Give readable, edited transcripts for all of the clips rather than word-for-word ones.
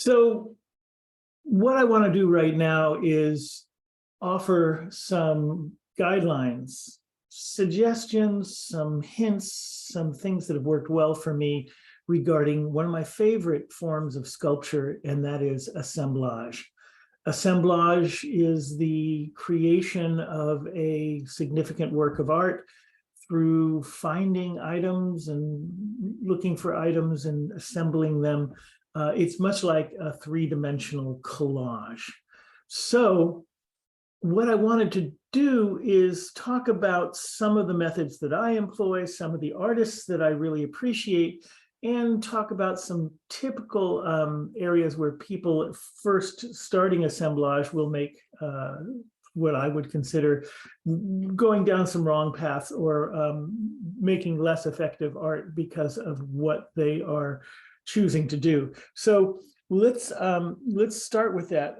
So what I want to do right now is offer some guidelines, suggestions, some hints, some things that have worked well for me regarding one of my favorite forms of sculpture, and that is assemblage. Assemblage is the creation of a significant work of art through finding items and looking for items and assembling them. It's much like a three-dimensional collage. So what I wanted to do is talk about some of the methods that I employ, some of the artists that I really appreciate, and talk about some typical areas where people first starting assemblage will make what I would consider going down some wrong paths or making less effective art because of what they are choosing to do. So let's start with that.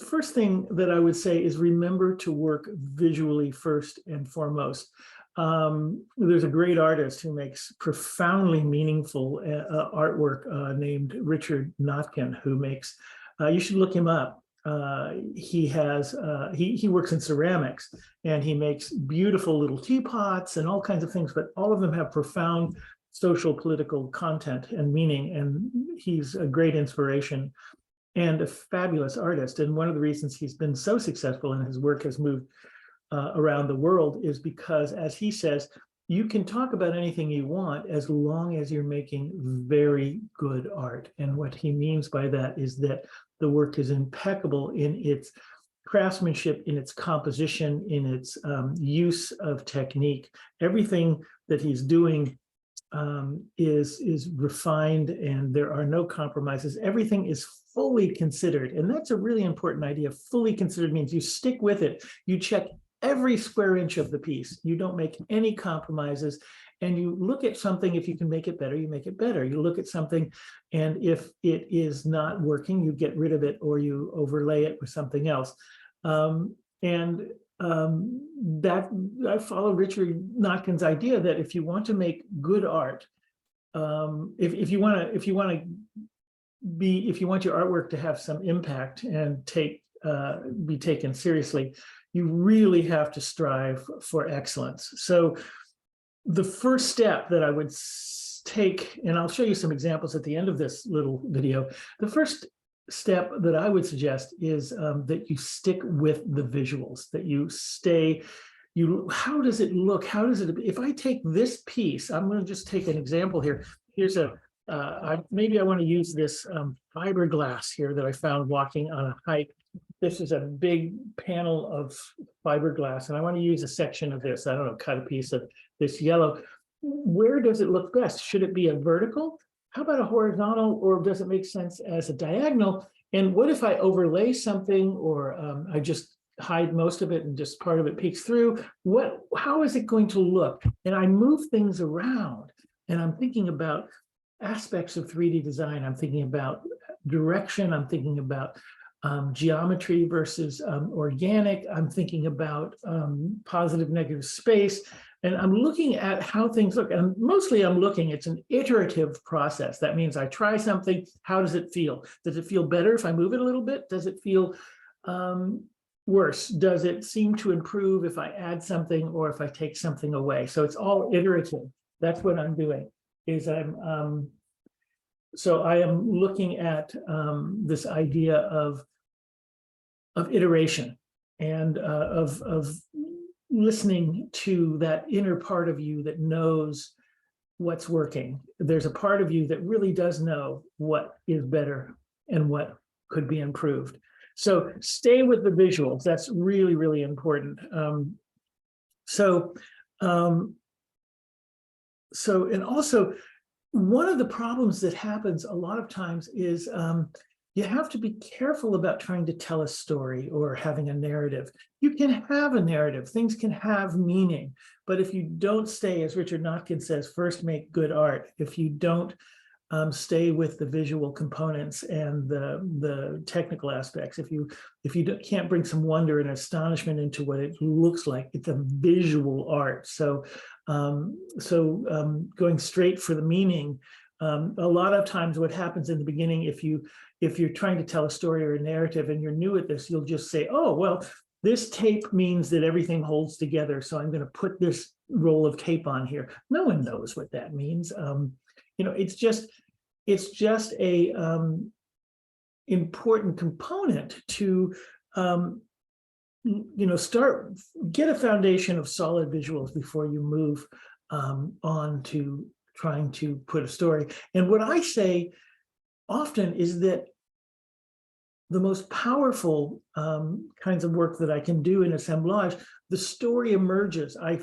First thing that I would say is remember to work visually first and foremost. There's a great artist who makes profoundly meaningful artwork named Richard Notkin, who makes, you should look him up. He works in ceramics, and he makes beautiful little teapots and all kinds of things, but all of them have profound social political content and meaning, and he's a great inspiration and a fabulous artist. And one of the reasons he's been so successful and his work has moved around the world is because, as he says, you can talk about anything you want as long as you're making very good art. And what he means by that is that the work is impeccable in its craftsmanship, in its composition, in its use of technique. Everything that he's doing is refined, and there are no compromises. Everything is fully considered, and that's a really important idea. Fully considered means you stick with it. You check every square inch of the piece. You don't make any compromises, and you look at something. If you can make it better, you make it better. You look at something, and if it is not working, you get rid of it or you overlay it with something else. That I follow Richard Notkin's idea that if you want to make good art, if you want your artwork to have some impact and be taken seriously, you really have to strive for excellence. So the first step that I would take, and I'll show you some examples at the end of this little video, the first step that I would suggest is that you stick with the visuals, that you stay, how does it look? How does it, if I take this piece, I'm going to just take an example here. Here's maybe I want to use this fiberglass here that I found walking on a hike. This is a big panel of fiberglass, and I want to use a section of this. I don't know, cut a piece of this yellow. Where does it look best? Should it be a vertical? How about a horizontal, or does it make sense as a diagonal? And what if I overlay something, or I just hide most of it and just part of it peeks through? How is it going to look? And I move things around, and I'm thinking about aspects of 3D design. I'm thinking about direction. I'm thinking about geometry versus organic. I'm thinking about positive, negative space. And I'm looking at how things look, and mostly I'm looking, it's an iterative process. That means I try something, how does it feel? Does it feel better if I move it a little bit? Does it feel worse? Does it seem to improve if I add something or if I take something away? So it's all iterative. That's what I'm doing, is so I am looking at this idea of iteration and of listening to that inner part of you that knows what's working. There's a part of you that really does know what is better and what could be improved. So stay with the visuals. That's really, really important. And also one of the problems that happens a lot of times is you have to be careful about trying to tell a story or having a narrative. You can have a narrative, things can have meaning, but if you don't stay, as Richard Notkin says, first make good art. If you don't stay with the visual components and the technical aspects, if you can't bring some wonder and astonishment into what it looks like, it's a visual art. So going straight for the meaning A lot of times what happens in the beginning, if you're trying to tell a story or a narrative and you're new at this, you'll just say, oh, well, this tape means that everything holds together, so I'm going to put this roll of tape on here. No one knows what that means. It's just a important component to get a foundation of solid visuals before you move on to trying to put a story. And what I say often is that the most powerful kinds of work that I can do in assemblage, the story emerges. I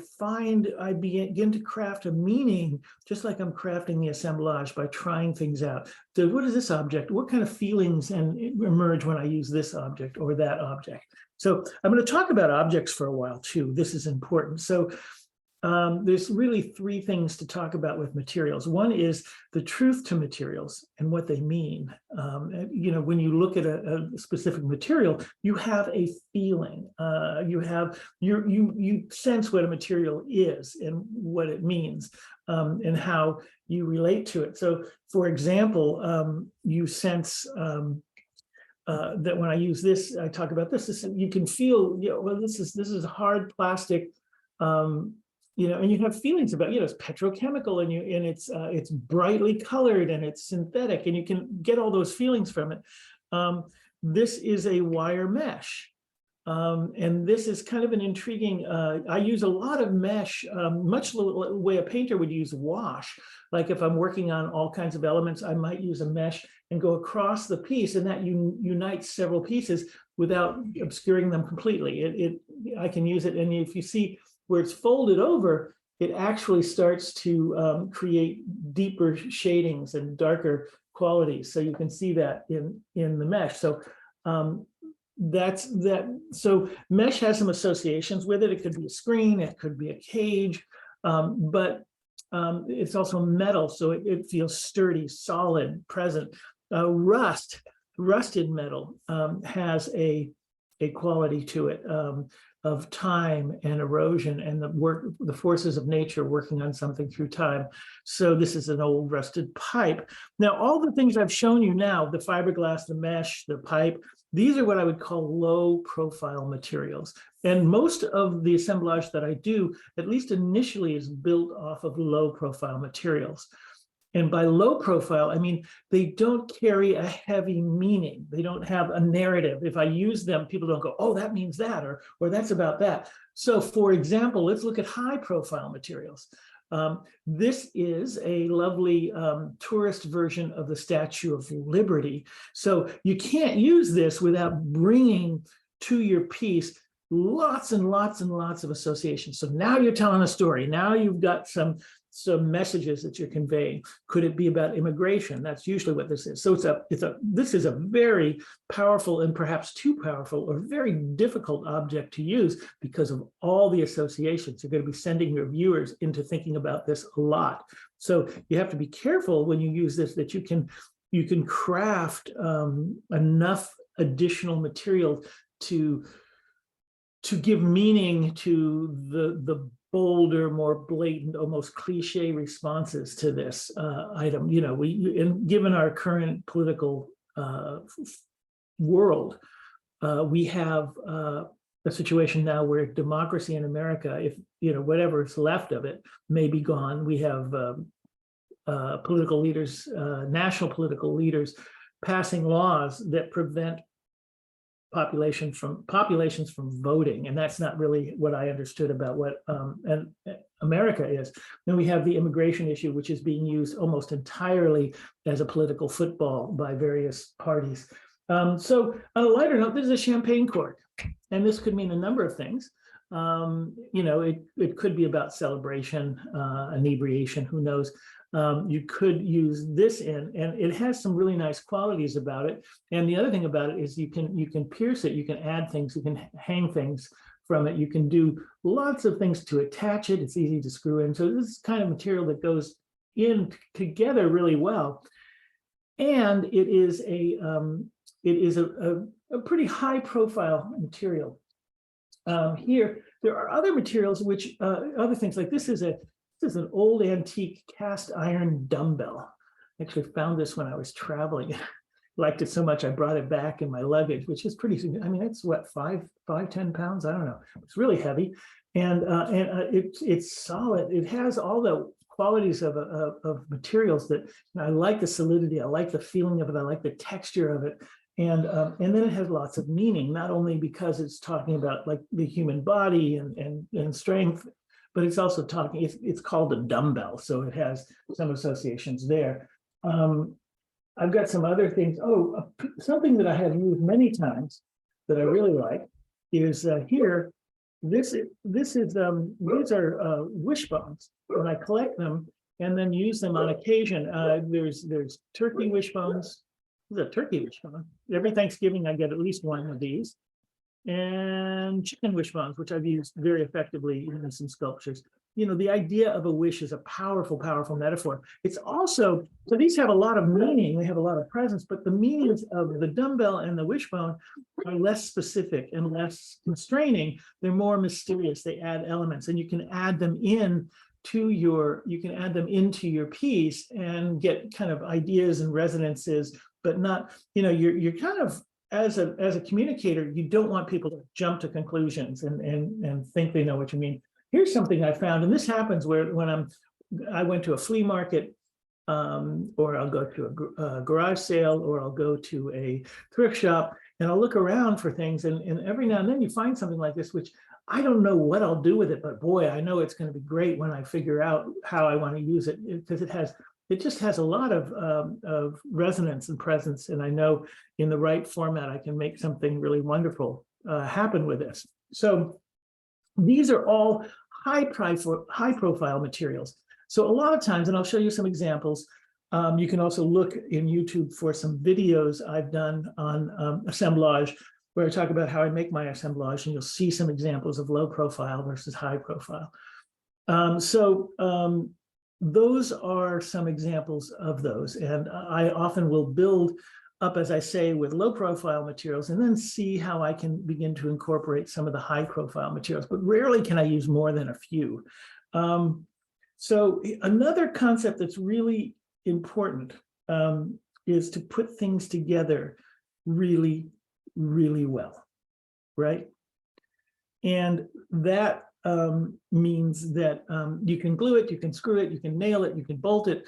begin to craft a meaning, just like I'm crafting the assemblage by trying things out. So what is this object? What kind of feelings emerge when I use this object or that object? So I'm going to talk about objects for a while too. This is important. So there's really three things to talk about with materials. One is the truth to materials and what they mean. When you look at a specific material, you have a feeling. You sense what a material is and what it means, and how you relate to it. So, for example, you sense that when I use this, I talk about this. You can feel, well, this is hard plastic. And you have feelings about, it's petrochemical and it's brightly colored and it's synthetic, and you can get all those feelings from it. This is a wire mesh. And this is kind of an intriguing, I use a lot of mesh, much the way a painter would use wash. Like if I'm working on all kinds of elements, I might use a mesh and go across the piece, and that unites several pieces without obscuring them completely. I can use it, and if you see where it's folded over, it actually starts to create deeper shadings and darker qualities. So you can see that in the mesh. So that's that. So mesh has some associations with it. It could be a screen, it could be a cage, but it's also metal, so it feels sturdy, solid, present. Rusted metal has a quality to it of time and erosion and the forces of nature working on something through time. So this is an old rusted pipe. Now, all the things I've shown you now, the fiberglass, the mesh, the pipe, these are what I would call low profile materials. And most of the assemblage that I do, at least initially, is built off of low profile materials. And by low profile, I mean, they don't carry a heavy meaning. They don't have a narrative. If I use them, people don't go, oh, that means that, or that's about that. So for example, let's look at high profile materials. This is a lovely tourist version of the Statue of Liberty. So you can't use this without bringing to your piece lots and lots and lots of associations. So now you're telling a story. Now you've got some messages that you're conveying. Could it be about immigration? That's usually what this is. So this is a very powerful and perhaps too powerful or very difficult object to use because of all the associations. You're going to be sending your viewers into thinking about this a lot. So you have to be careful when you use this, that you can craft enough additional material to give meaning to the bolder, more blatant, almost cliche responses to this item. Given our current political world, we have a situation now where democracy in America, if whatever's left of it, may be gone. We have political leaders, national political leaders, passing laws that prevent populations from voting, and that's not really what I understood about what America is. Then we have the immigration issue, which is being used almost entirely as a political football by various parties. So on a lighter note, this is a champagne cork, and this could mean a number of things. It could be about celebration, inebriation, who knows. You could use this and it has some really nice qualities about it. And the other thing about it is you can pierce it, you can add things, you can hang things from it, you can do lots of things to attach it. It's easy to screw in. So this is kind of material that goes in together really well. And it is a pretty high profile material. Here, there are other materials which other things like this is an old antique cast iron dumbbell. actually found this when I was traveling. Liked it so much I brought it back in my luggage, which is pretty. I mean, it's what 10 pounds. I don't know. It's really heavy, and it's solid. It has all the qualities of materials that I like. The solidity. I like the feeling of it. I like the texture of it, and then it has lots of meaning. Not only because it's talking about like the human body and strength, but it's also talking. It's called a dumbbell, so it has some associations there. I've got some other things. Oh, something that I have used many times that I really like is here. These are wishbones, and I collect them and then use them on occasion. There's turkey wishbones. This is a turkey wishbone. Every Thanksgiving I get at least one of these, and chicken wishbones, which I've used very effectively in some sculptures. You know, the idea of a wish is a powerful, powerful metaphor. It's also, so these have a lot of meaning, they have a lot of presence, but the meanings of the dumbbell and the wishbone are less specific and less constraining. They're more mysterious. They add elements, and you can add them into your piece and get kind of ideas and resonances, but not, you know, you're kind of, as a communicator, you don't want people to jump to conclusions and think they know what you mean. Here's something I found, and this happens when I went to a flea market, or I'll go to a garage sale, or I'll go to a thrift shop, and I'll look around for things, and every now and then you find something like this, which I don't know what I'll do with it, but boy, I know it's going to be great when I figure out how I want to use it, because it just has a lot of resonance and presence, and I know in the right format I can make something really wonderful happen with this. So these are all high profile materials. So a lot of times, and I'll show you some examples, you can also look in YouTube for some videos I've done on assemblage, where I talk about how I make my assemblage, and you'll see some examples of low profile versus high profile. Those are some examples of those. And I often will build up, as I say, with low profile materials, and then see how I can begin to incorporate some of the high profile materials, but rarely can I use more than a few. So another concept that's really important is to put things together really, really well, right? And that means that you can glue it, you can screw it, you can nail it, you can bolt it,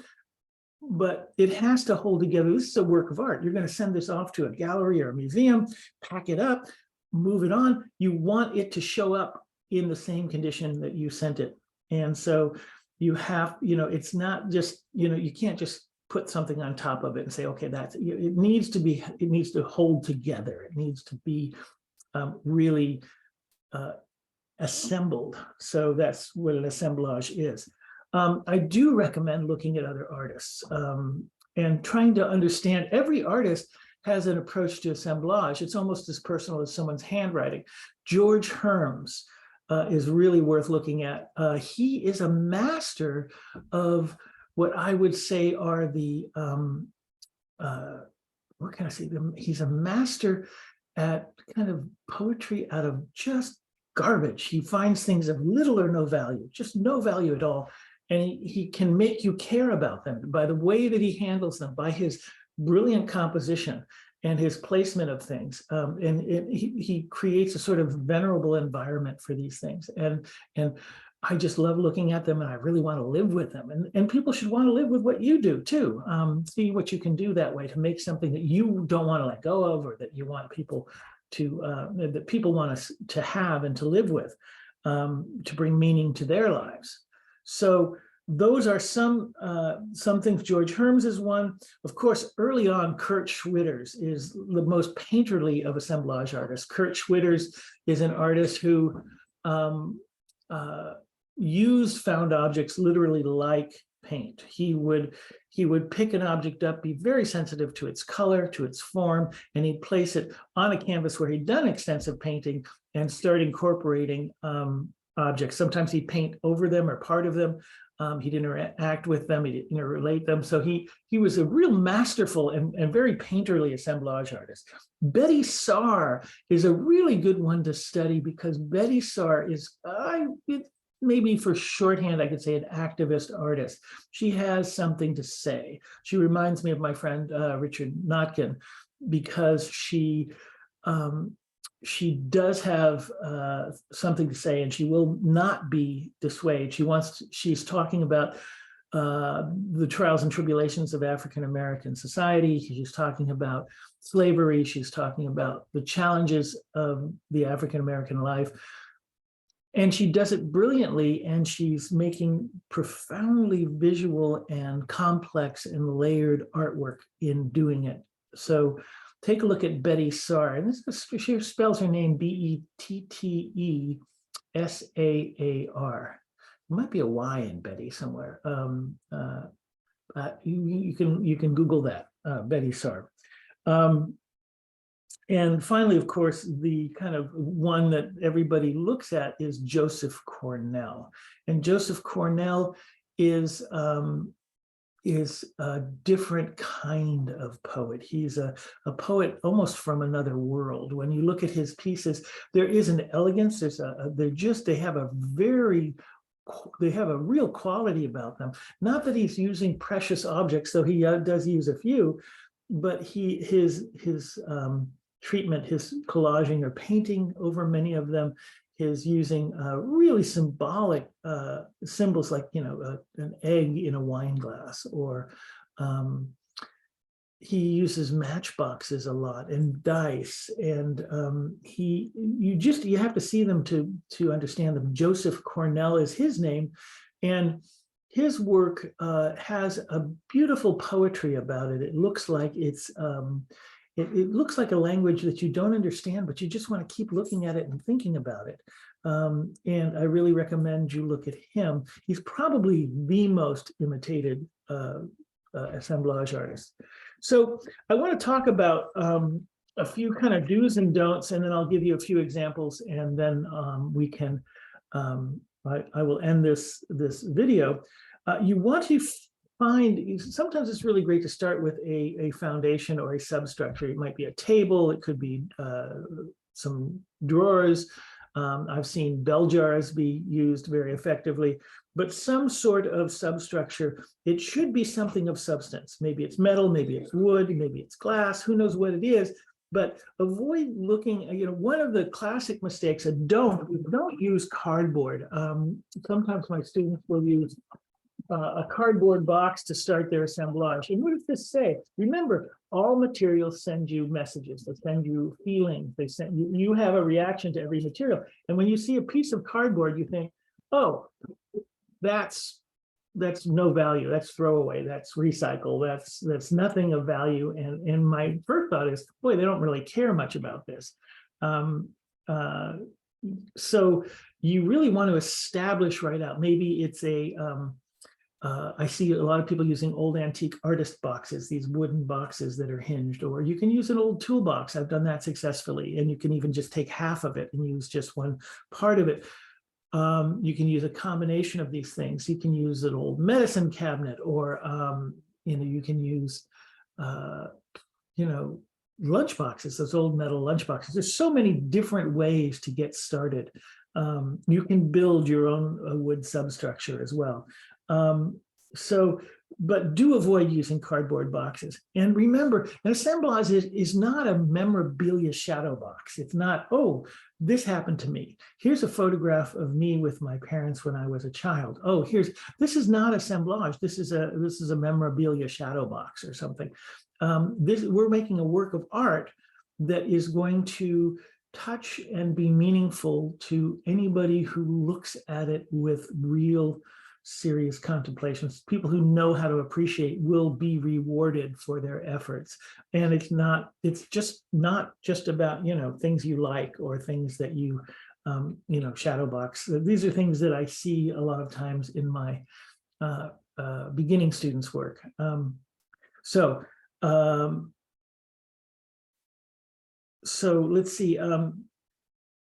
but it has to hold together. This is a work of art. You're going to send this off to a gallery or a museum, pack it up, move it on. You want it to show up in the same condition that you sent it. And so you have, you know, it's not just, you know, you can't just put something on top of it and say, okay, that's, it needs to hold together. It needs to be really assembled. So that's what an assemblage is. I do recommend looking at other artists and trying to understand. Every artist has an approach to assemblage. It's almost as personal as someone's handwriting. George Herms is really worth looking at. He is a master of what I would say are the, what can I say? He's a master at kind of poetry out of just garbage. He finds things of little or no value, just no value at all. And he can make you care about them by the way that he handles them, by his brilliant composition and his placement of things. He creates a sort of venerable environment for these things. And I just love looking at them, and I really want to live with them. And people should want to live with what you do too. See what you can do that way to make something that you don't want to let go of, or that you want people to, that people want us to have and to live with, to bring meaning to their lives. So those are some things. George Herms is one. Of course, early on, Kurt Schwitters is the most painterly of assemblage artists. Kurt Schwitters is an artist who used found objects literally like paint. He would pick an object up, be very sensitive to its color, to its form, and he'd place it on a canvas where he'd done extensive painting and start incorporating objects. Sometimes he'd paint over them or part of them. He'd interact with them, he'd interrelate them. So he was a real masterful and very painterly assemblage artist. Bette Saar is a really good one to study, because Bette Saar is, maybe for shorthand, I could say an activist artist. She has something to say. She reminds me of my friend Richard Notkin, because she does have something to say, and she will not be dissuaded. She's talking about the trials and tribulations of African American society. She's talking about slavery. She's talking about the challenges of the African American life. And she does it brilliantly, and she's making profoundly visual and complex and layered artwork in doing it. So take a look at Bette Saar. And she spells her name Bettesaar. There might be a Y in Betty somewhere. You can Google that, Bette Saar. And finally, of course, the kind of one that everybody looks at is Joseph Cornell. And Joseph Cornell is a different kind of poet. He's a poet almost from another world. When you look at his pieces, there is an elegance. They have a real quality about them. Not that he's using precious objects, though he does use a few, but his treatment, his collaging or painting over many of them, his using really symbolic symbols like, an egg in a wine glass, or he uses matchboxes a lot and dice, and you have to see them to understand them. Joseph Cornell is his name, and his work has a beautiful poetry about it. It looks like it looks like a language that you don't understand, but you just want to keep looking at it and thinking about it. And I really recommend you look at him. He's probably the most imitated assemblage artist. So I want to talk about a few kind of do's and don'ts, and then I'll give you a few examples, and then we can, I will end this video. You want to sometimes it's really great to start with a foundation or a substructure. It might be a table, it could be some drawers. I've seen bell jars be used very effectively, but some sort of substructure. It should be something of substance. Maybe it's metal, maybe it's wood, maybe it's glass, who knows what it is, but avoid looking, one of the classic mistakes, don't use cardboard. Sometimes my students will use a cardboard box to start their assemblage. And what does this say? Remember, all materials send you messages. They send you feelings. They send you have a reaction to every material. And when you see a piece of cardboard, you think, oh, that's no value. That's throwaway. That's recycle. That's nothing of value. And my first thought is, boy, they don't really care much about this. So you really want to establish right out. Maybe it's I see a lot of people using old antique artist boxes, these wooden boxes that are hinged, or you can use an old toolbox. I've done that successfully, and you can even just take half of it and use just one part of it. You can use a combination of these things. You can use an old medicine cabinet, or you can use lunch boxes, those old metal lunch boxes. There's so many different ways to get started. You can build your own wood substructure as well. But do avoid using cardboard boxes. And remember, an assemblage is not a memorabilia shadow box. It's not, oh, this happened to me. Here's a photograph of me with my parents when I was a child. Oh, this is not assemblage. This is a memorabilia shadow box or something. We're making a work of art that is going to touch and be meaningful to anybody who looks at it with real serious contemplations. People who know how to appreciate will be rewarded for their efforts. And it's just not just about, things you like or things that you, shadow box. These are things that I see a lot of times in my beginning students' work. So let's see.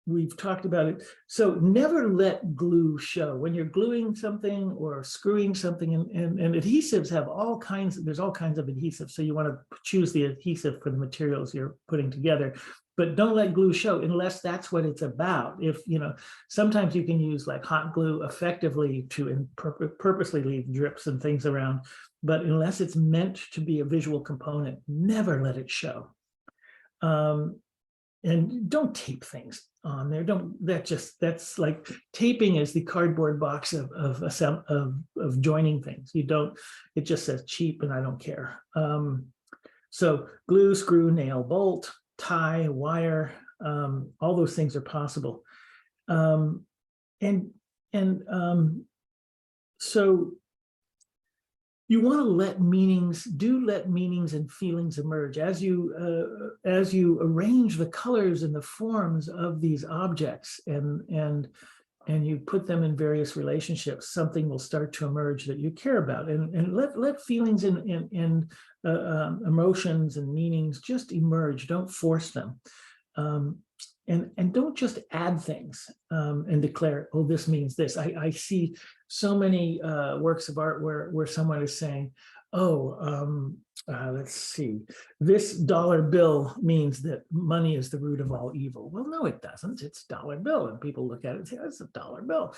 we've talked about it. So never let glue show. When you're gluing something or screwing something, and adhesives have all kinds, there's all kinds of adhesives. So you want to choose the adhesive for the materials you're putting together. But don't let glue show unless that's what it's about. If, you know, sometimes you can use like hot glue effectively to purposely leave drips and things around. But unless it's meant to be a visual component, never let it show. And don't tape things on there. That's like taping is the cardboard box of joining things. You don't, it just says cheap and I don't care. So glue, screw, nail, bolt, tie, wire, all those things are possible. So you want to let meanings and feelings emerge as you arrange the colors and the forms of these objects, and you put them in various relationships. Something will start to emerge that you care about, and let feelings and emotions and meanings just emerge. Don't force them, and don't just add things and declare, oh, this means this. I see so many works of art where someone is saying, oh, let's see, this dollar bill means that money is the root of all evil. Well, no, it doesn't. It's dollar bill. And people look at it and say, that's a dollar bill.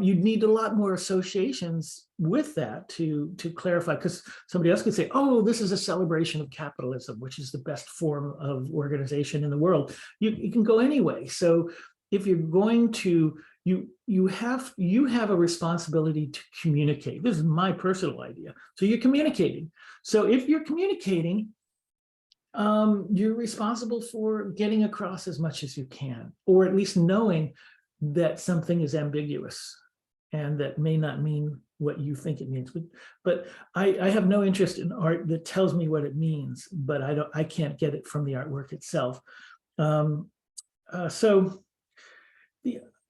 You'd need a lot more associations with that to clarify, because somebody else could say, oh, this is a celebration of capitalism, which is the best form of organization in the world. You can go anyway. So if you're going to, you have a responsibility to communicate. This is my personal idea. So you're communicating. So if you're communicating, you're responsible for getting across as much as you can, or at least knowing that something is ambiguous and that may not mean what you think it means. But I have no interest in art that tells me what it means, but I can't get it from the artwork itself. So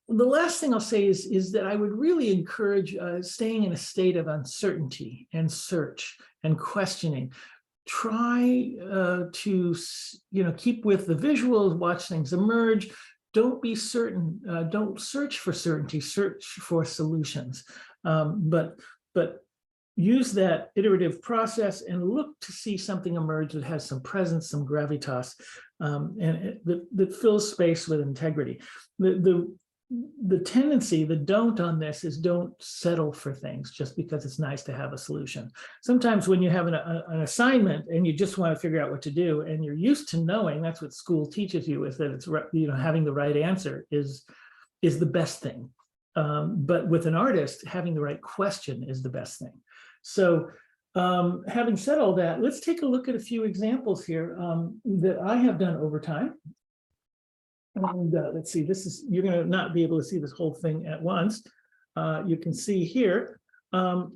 the last thing I'll say is that I would really encourage staying in a state of uncertainty and search and questioning. Try to, keep with the visuals, watch things emerge. Don't be certain. Don't search for certainty. Search for solutions. But use that iterative process and look to see something emerge that has some presence, some gravitas, and that fills space with integrity. The tendency, the don't on this is don't settle for things just because it's nice to have a solution. Sometimes when you have an assignment and you just want to figure out what to do, and you're used to knowing, that's what school teaches you, is that it's, having the right answer is the best thing. But with an artist, having the right question is the best thing. So having said all that, let's take a look at a few examples here that I have done over time. And let's see, you're going to not be able to see this whole thing at once. You can see here,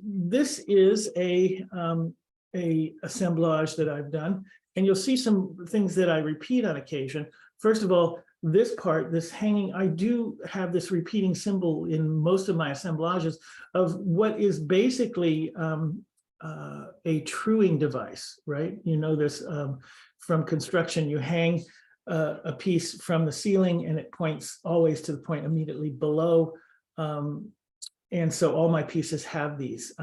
this is a assemblage that I've done, and you'll see some things that I repeat on occasion. First of all, this part, this hanging, I do have this repeating symbol in most of my assemblages of what is basically a truing device, right? You know this from construction. You hang a piece from the ceiling and it points always to the point immediately below. And so all my pieces have these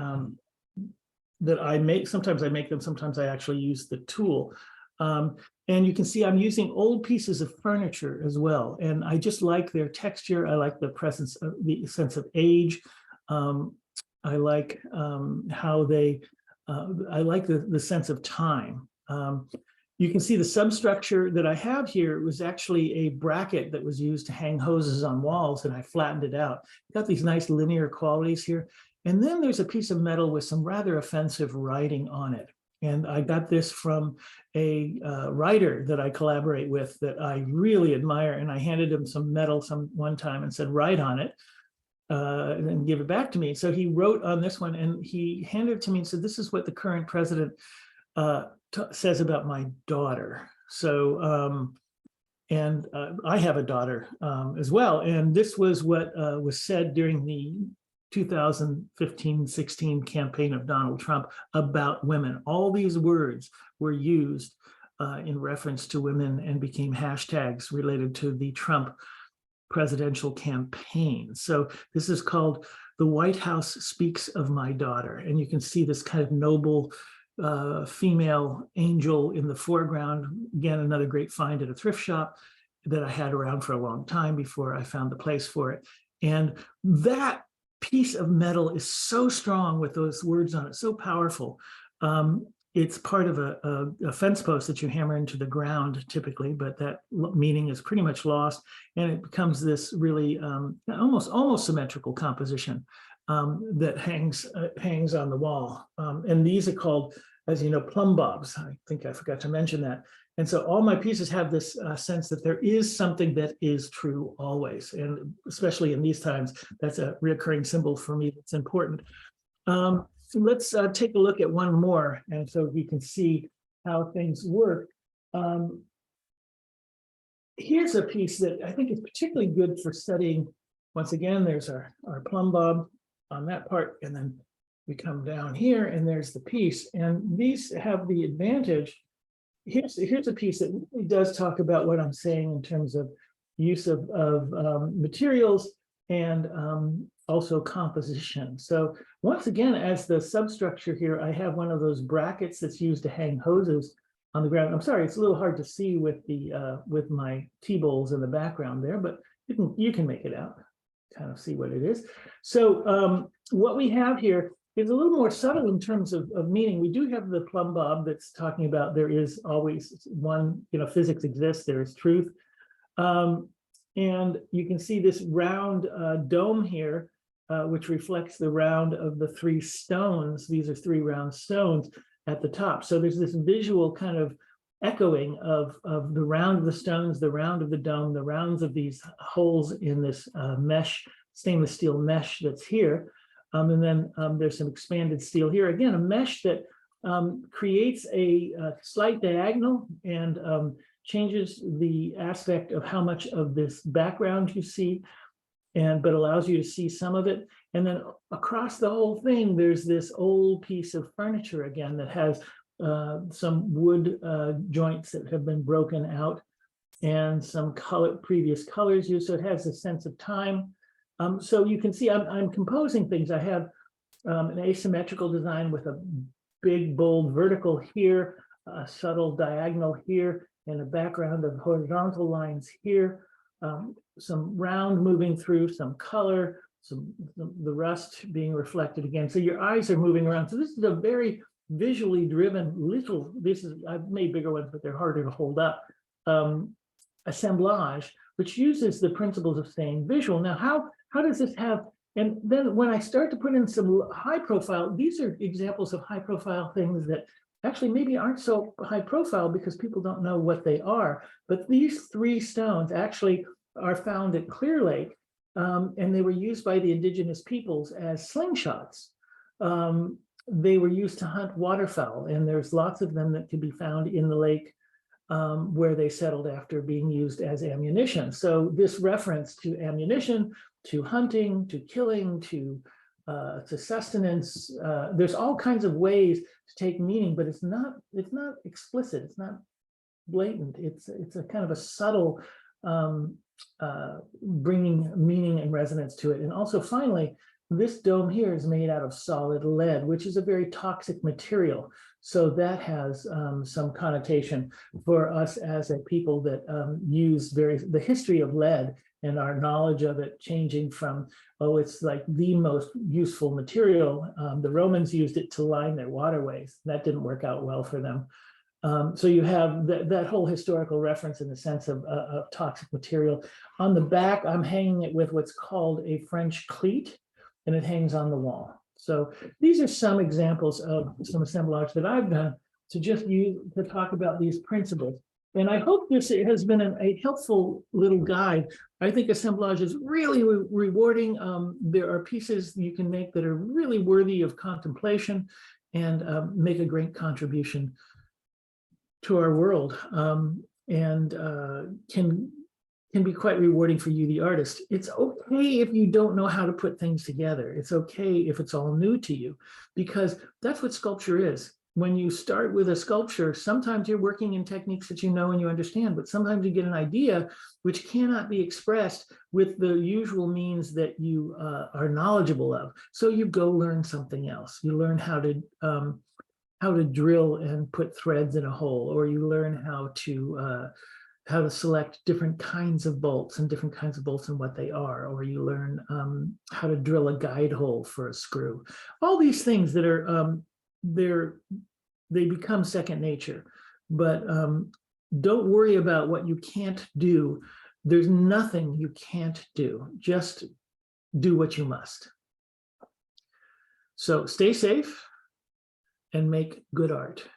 that I make. Sometimes I make them, sometimes I actually use the tool. And you can see I'm using old pieces of furniture as well. And I just like their texture. I like the presence of the sense of age. I like how they, I like the sense of time. You can see the substructure that I have here was actually a bracket that was used to hang hoses on walls, and I flattened it out. Got these nice linear qualities here. And then there's a piece of metal with some rather offensive writing on it. And I got this from a writer that I collaborate with that I really admire. And I handed him some metal one time and said, write on it and then give it back to me. So he wrote on this one and he handed it to me and said, this is what the current president says about my daughter. So, I have a daughter as well. And this was what was said during the 2015-16 campaign of Donald Trump about women. All these words were used in reference to women and became hashtags related to the Trump presidential campaign. So this is called The White House Speaks of My Daughter. And you can see this kind of noble female angel in the foreground. Again, another great find at a thrift shop that I had around for a long time before I found the place for it. And that piece of metal is so strong with those words on it, so powerful. It's part of a fence post that you hammer into the ground typically, but that meaning is pretty much lost, and it becomes this really almost symmetrical composition that hangs on the wall. And these are called, as you know, plumb bobs. I think I forgot to mention that. And so all my pieces have this sense that there is something that is true always, and especially in these times, that's a recurring symbol for me that's important. So let's take a look at one more, and so we can see how things work. Here's a piece that I think is particularly good for studying. Once again, there's our plumb bob on that part, and then we come down here, and there's the piece. And these have the advantage. Here's a piece that really does talk about what I'm saying in terms of use of materials and also composition. So once again, as the substructure here, I have one of those brackets that's used to hang hoses on the ground. I'm sorry, it's a little hard to see with the with my T-bowls in the background there, but you can make it out, kind of see what it is. So what we have here is a little more subtle in terms of meaning. We do have the plumb bob that's talking about there is always one, physics exists, there is truth. And you can see this round dome here, which reflects the round of the three stones. These are three round stones at the top. So there's this visual kind of echoing of the round of the stones, the round of the dome, the rounds of these holes in this mesh, stainless steel mesh that's here. And then there's some expanded steel here. Again, a mesh that creates a slight diagonal and changes the aspect of how much of this background you see, but allows you to see some of it. And then across the whole thing, there's this old piece of furniture again that has some wood joints that have been broken out and some previous colors used. So it has a sense of time. So you can see I'm composing things. I have an asymmetrical design with a big, bold vertical here, a subtle diagonal here, and a background of horizontal lines here, some round moving through, some color, the rust being reflected again. So your eyes are moving around. So this is a very visually driven I've made bigger ones, but they're harder to hold up. Assemblage, which uses the principles of staying visual. Now, how does this have, and then when I start to put in some high profile, these are examples of high profile things that actually maybe aren't so high profile because people don't know what they are. But these three stones actually are found at Clear Lake, and they were used by the indigenous peoples as slingshots. They were used to hunt waterfowl, and there's lots of them that can be found in the lake where they settled after being used as ammunition. So this reference to ammunition, to hunting, to killing, to sustenance, there's all kinds of ways to take meaning, but it's not explicit, it's not blatant. It's a kind of a subtle bringing meaning and resonance to it. And also finally, this dome here is made out of solid lead, which is a very toxic material. So that has some connotation for us as a people that use the history of lead and our knowledge of it changing from, oh, it's like the most useful material. The Romans used it to line their waterways. That didn't work out well for them. So you have that whole historical reference in the sense of toxic material. On the back, I'm hanging it with what's called a French cleat, and it hangs on the wall. So these are some examples of some assemblage that I've done to just use to talk about these principles. And I hope this has been a helpful little guide. I think assemblage is really rewarding. There are pieces you can make that are really worthy of contemplation and make a great contribution to our world, and can be quite rewarding for you, the artist. It's okay if you don't know how to put things together. It's okay if it's all new to you, because that's what sculpture is. when you start with a sculpture, sometimes you're working in techniques that you know and you understand, but sometimes you get an idea which cannot be expressed with the usual means that you are knowledgeable of. So you go learn something else. You learn how to drill and put threads in a hole, or you learn how to select different kinds of bolts and different kinds of bolts and what they are, or you learn how to drill a guide hole for a screw. All these things that are they become second nature, but don't worry about what you can't do. There's nothing you can't do. Just do what you must. So stay safe and make good art.